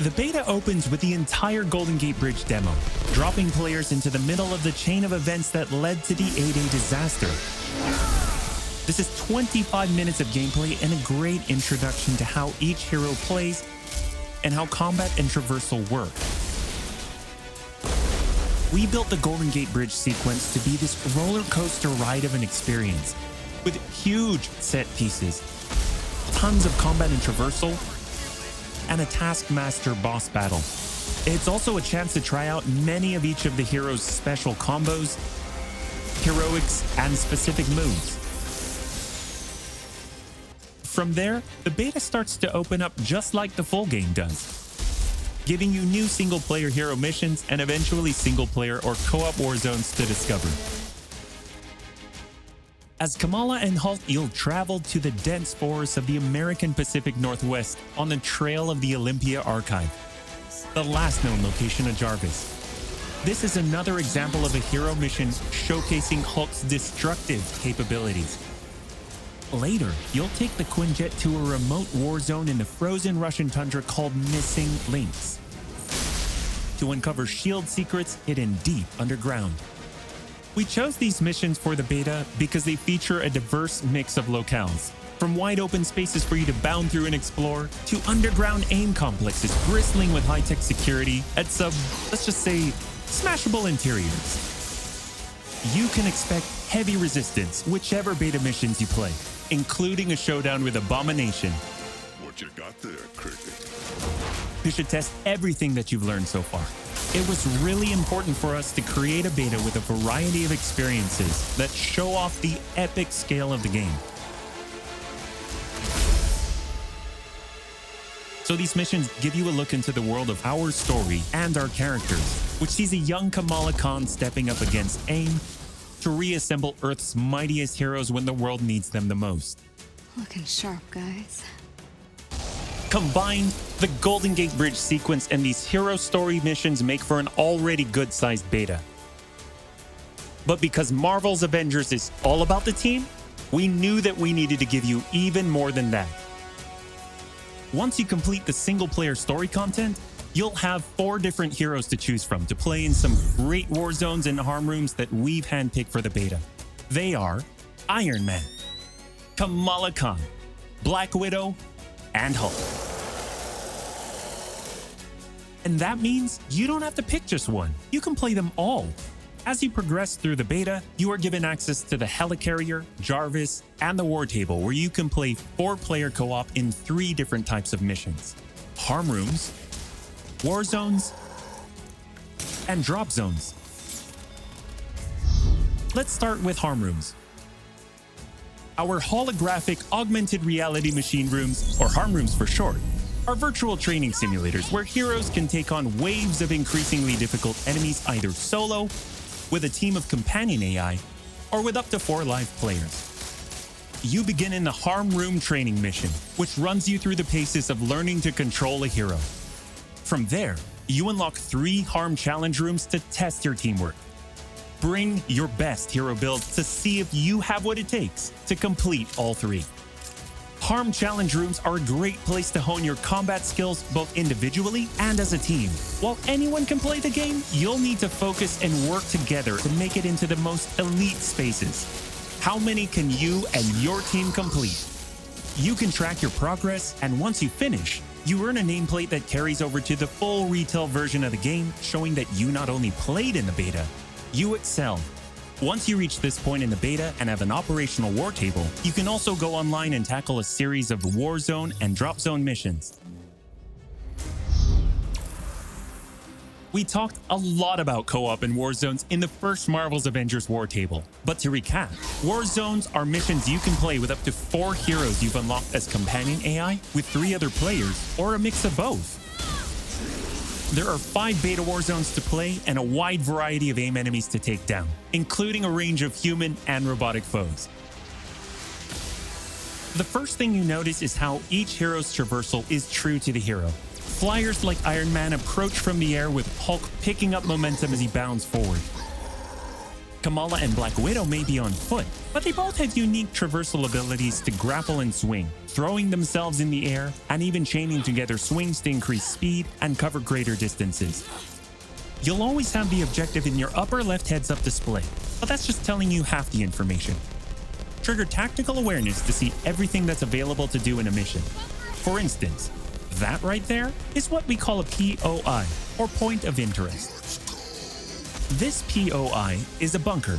The beta opens with the entire Golden Gate Bridge demo, dropping players into the middle of the chain of events that led to the A-Day disaster. This is 25 minutes of gameplay and a great introduction to how each hero plays and how combat and traversal work. We built the Golden Gate Bridge sequence to be this roller coaster ride of an experience, with huge set pieces, tons of combat and traversal, and a Taskmaster boss battle. It's also a chance to try out many of each of the heroes' special combos, heroics, and specific moves. From there, the beta starts to open up just like the full game does, giving you new single-player hero missions and eventually single-player or co-op war zones to discover. As Kamala and HARM travel to the dense forests of the American Pacific Northwest on the trail of the Olympia Archive, the last known location of Jarvis. This is another example of a hero mission showcasing Hulk's destructive capabilities. Later, you'll take the Quinjet to a remote war zone in the frozen Russian tundra called Missing Links to uncover S.H.I.E.L.D. secrets hidden deep underground. We chose these missions for the beta because they feature a diverse mix of locales, from wide open spaces for you to bound through and explore, to underground AIM complexes bristling with high-tech security at some, let's just say, smashable interiors. You can expect heavy resistance whichever beta missions you play, including a showdown with Abomination. What you got there, Cricket? You should test everything that you've learned so far. It was really important for us to create a beta with a variety of experiences that show off the epic scale of the game. So these missions give you a look into the world of our story and our characters, which sees a young Kamala Khan stepping up against AIM to reassemble Earth's mightiest heroes when the world needs them the most. Looking sharp, guys. Combined, the Golden Gate Bridge sequence and these hero story missions make for an already good-sized beta. But because Marvel's Avengers is all about the team, we knew that we needed to give you even more than that. Once you complete the single-player story content, you'll have 4 different heroes to choose from to play in some great war zones and harm rooms that we've handpicked for the beta. They are Iron Man, Kamala Khan, Black Widow, and Hulk. And that means you don't have to pick just one. You can play them all. As you progress through the beta, you are given access to the Helicarrier, Jarvis, and the War Table, where you can play 4-player co-op in 3 different types of missions: harm rooms, war zones, and drop zones. Let's start with harm rooms. Our holographic augmented reality machine rooms, or harm rooms for short, are virtual training simulators where heroes can take on waves of increasingly difficult enemies either solo, with a team of companion AI, or with up to 4 live players. You begin in the harm room training mission, which runs you through the paces of learning to control a hero. From there, you unlock 3 harm challenge rooms to test your teamwork. Bring your best hero build to see if you have what it takes to complete all 3. Harm challenge rooms are a great place to hone your combat skills both individually and as a team. While anyone can play the game, you'll need to focus and work together to make it into the most elite spaces. How many can you and your team complete? You can track your progress, and once you finish, you earn a nameplate that carries over to the full retail version of the game, showing that you not only played in the beta, you excelled. Once you reach this point in the beta and have an operational war table, you can also go online and tackle a series of war zone and drop zone missions. We talked a lot about co-op and war zones in the first Marvel's Avengers war table. But to recap, war zones are missions you can play with up to 4 heroes you've unlocked as companion AI, with 3 other players, or a mix of both. There are 5 beta war zones to play and a wide variety of AIM enemies to take down, including a range of human and robotic foes. The first thing you notice is how each hero's traversal is true to the hero. Flyers like Iron Man approach from the air with Hulk picking up momentum as he bounds forward. Kamala and Black Widow may be on foot, but they both have unique traversal abilities to grapple and swing, throwing themselves in the air, and even chaining together swings to increase speed and cover greater distances. You'll always have the objective in your upper left heads-up display, but that's just telling you half the information. Trigger tactical awareness to see everything that's available to do in a mission. For instance, that right there is what we call a POI, or point of interest. This POI is a bunker.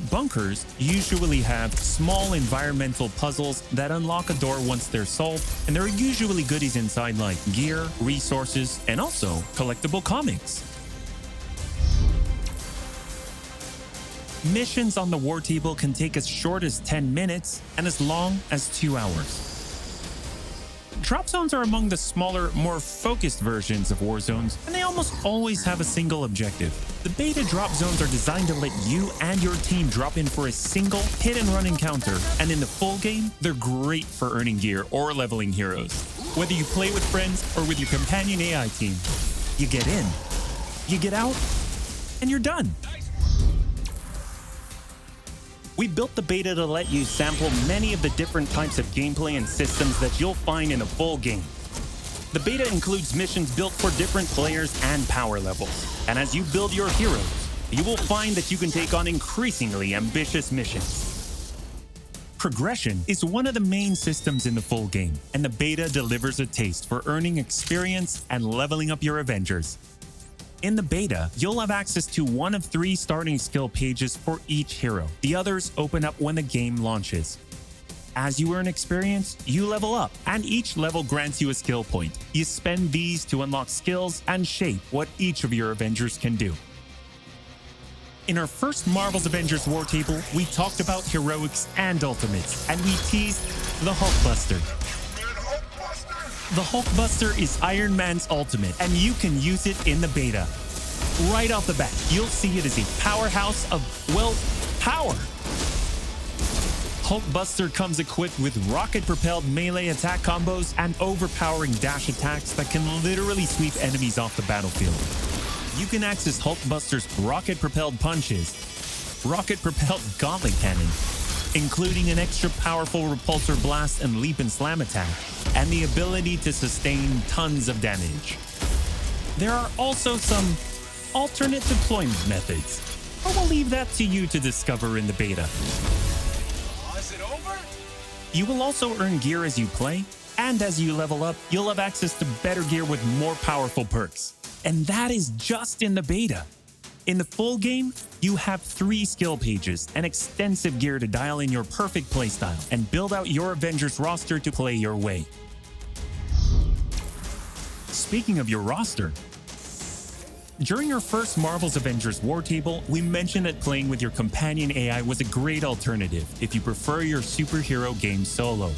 Bunkers usually have small environmental puzzles that unlock a door once they're solved, and there are usually goodies inside like gear, resources, and also collectible comics. Missions on the war table can take as short as 10 minutes and as long as 2 hours. Drop zones are among the smaller, more focused versions of war zones, and they almost always have a single objective. The beta drop zones are designed to let you and your team drop in for a single hit-and-run encounter, and in the full game, they're great for earning gear or leveling heroes. Whether you play with friends or with your companion AI team, you get in, you get out, and you're done. We built the beta to let you sample many of the different types of gameplay and systems that you'll find in a full game. The beta includes missions built for different players and power levels, and as you build your heroes, you will find that you can take on increasingly ambitious missions. Progression is one of the main systems in the full game, and the beta delivers a taste for earning experience and leveling up your Avengers. In the beta, you'll have access to one of 3 starting skill pages for each hero. The others open up when the game launches. As you earn experience, you level up, and each level grants you a skill point. You spend these to unlock skills and shape what each of your Avengers can do. In our first Marvel's Avengers War Table, we talked about heroics and ultimates, and we teased the Hulkbuster. The Hulkbuster is Iron Man's ultimate, and you can use it in the beta. Right off the bat, you'll see it as a powerhouse of, well, power. Hulkbuster comes equipped with rocket-propelled melee attack combos and overpowering dash attacks that can literally sweep enemies off the battlefield. You can access Hulkbuster's rocket-propelled punches, rocket-propelled gauntlet cannon, including an extra powerful repulsor blast and leap and slam attack, and the ability to sustain tons of damage. There are also some alternate deployment methods, but we'll leave that to you to discover in the beta. Is it over? You will also earn gear as you play, and as you level up, you'll have access to better gear with more powerful perks. And that is just in the beta. In the full game, you have 3 skill pages and extensive gear to dial in your perfect playstyle and build out your Avengers roster to play your way. Speaking of your roster, during our first Marvel's Avengers War Table, we mentioned that playing with your companion AI was a great alternative if you prefer your superhero game solo.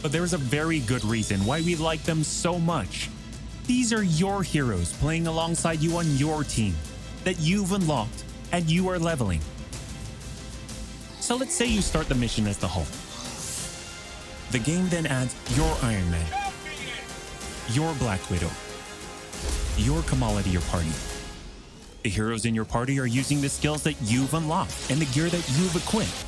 But there's a very good reason why we like them so much. These are your heroes playing alongside you on your team that you've unlocked and you are leveling. So let's say you start the mission as the Hulk. The game then adds your Iron Man, your Black Widow, your Kamala to your party. The heroes in your party are using the skills that you've unlocked and the gear that you've equipped.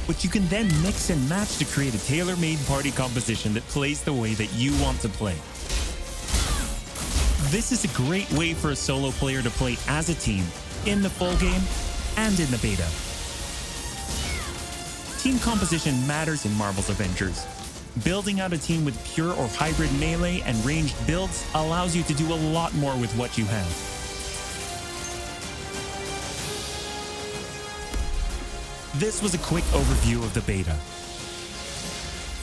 But you can then mix and match to create a tailor-made party composition that plays the way that you want to play. This is a great way for a solo player to play as a team in the full game and in the beta. Team composition matters in Marvel's Avengers. Building out a team with pure or hybrid melee and ranged builds allows you to do a lot more with what you have. This was a quick overview of the beta.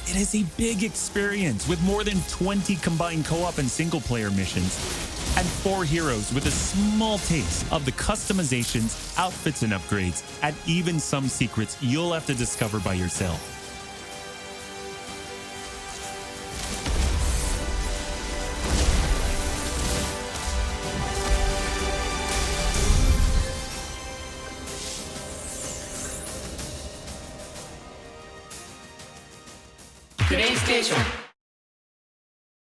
It is a big experience with more than 20 combined co-op and single-player missions, and 4 heroes with a small taste of the customizations, outfits and upgrades, and even some secrets you'll have to discover by yourself. PlayStation